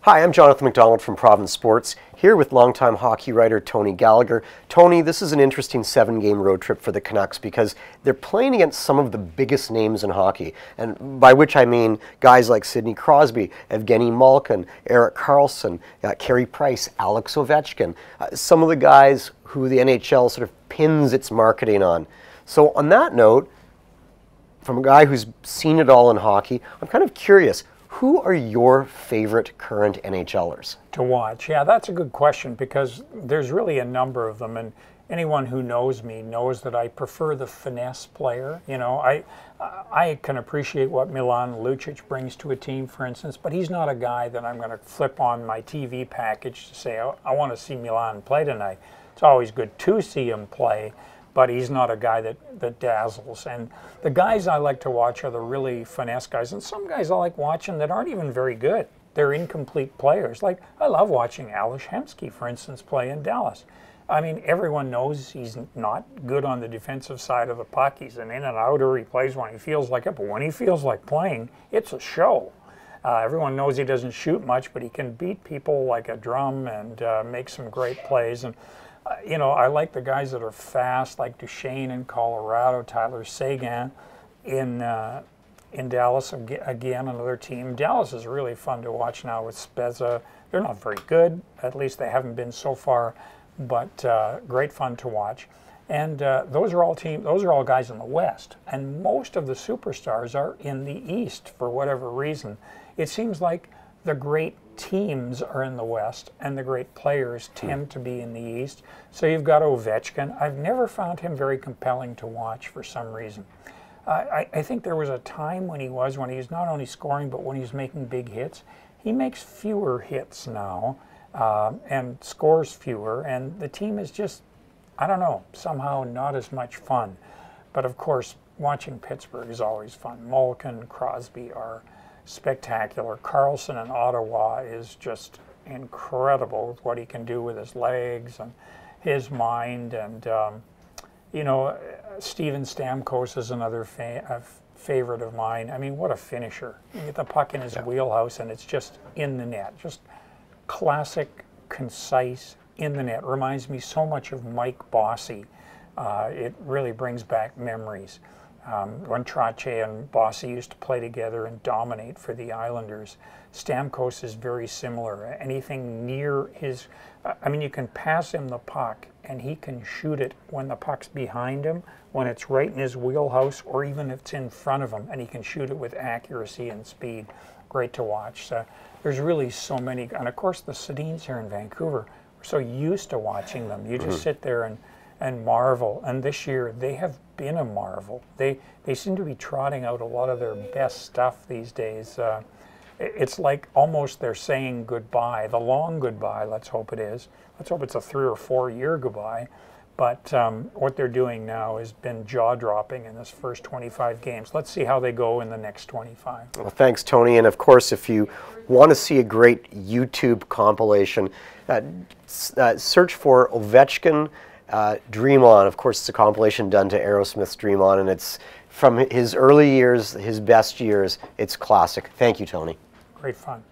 Hi, I'm Jonathan McDonald from Province Sports, here with longtime hockey writer Tony Gallagher. Tony, this is an interesting 7-game road trip for the Canucks because they're playing against some of the biggest names in hockey, and by which I mean guys like Sidney Crosby, Evgeny Malkin, Erik Karlsson, Carey Price, Alex Ovechkin, some of the guys who the NHL sort of pins its marketing on. So on that note, from a guy who's seen it all in hockey, I'm kind of curious, who are your favorite current NHLers? To watch? Yeah, that's a good question because there's really a number of them, and anyone who knows me knows that I prefer the finesse player. You know, I can appreciate what Milan Lucic brings to a team, for instance, but he's not a guy that I'm going to flip on my TV package to say, oh, I want to see Milan play tonight. It's always good to see him play, but he's not a guy that dazzles. And the guys I like to watch are the really finesse guys, and some guys I like watching that aren't even very good. They're incomplete players. Like, I love watching Ales Hemsky, for instance, play in Dallas. I mean, everyone knows he's not good on the defensive side of the puck. He's an in and outer. He plays when he feels like it, but when he feels like playing, it's a show. Everyone knows he doesn't shoot much, but he can beat people like a drum and make some great plays. And you know, I like the guys that are fast, like Duchesne in Colorado, Tyler Seguin in Dallas, again, another team. Dallas is really fun to watch now with Spezza. They're not very good, at least they haven't been so far, but great fun to watch. And those are all guys in the West, and most of the superstars are in the East for whatever reason. It seems like the great teams are in the West and the great players tend to be in the East. So you've got Ovechkin. I've never found him very compelling to watch for some reason. I think there was a time when he was not only scoring but when he was making big hits. He makes fewer hits now and scores fewer, and the team is just, I don't know, somehow not as much fun. But of course, watching Pittsburgh is always fun. Malkin, Crosby are spectacular. Karlsson in Ottawa is just incredible with what he can do with his legs and his mind. And you know, Steven Stamkos is another favorite of mine. I mean, what a finisher. You get the puck in his wheelhouse and it's just in the net. Just classic, concise, in the net. Reminds me so much of Mike Bossy. It really brings back memories. When Trottier and Bossy used to play together and dominate for the Islanders. Stamkos is very similar. Anything near his, I mean, you can pass him the puck and he can shoot it when the puck's behind him, when it's right in his wheelhouse, or even if it's in front of him, and he can shoot it with accuracy and speed. Great to watch. So there's really so many, and of course the Sedins here in Vancouver, we're so used to watching them. You just sit there and marvel. And this year they have been a marvel. They seem to be trotting out a lot of their best stuff these days. It's like almost they're saying goodbye, the long goodbye, let's hope it is. Let's hope it's a 3 or 4 year goodbye. But what they're doing now has been jaw-dropping in this first 25 games. Let's see how they go in the next 25. Well, thanks, Tony. And of course, if you want to see a great YouTube compilation, search for Ovechkin Dream On. Of course, it's a compilation done to Aerosmith's Dream On, and it's from his early years, his best years. It's classic. Thank you, Tony. Great fun.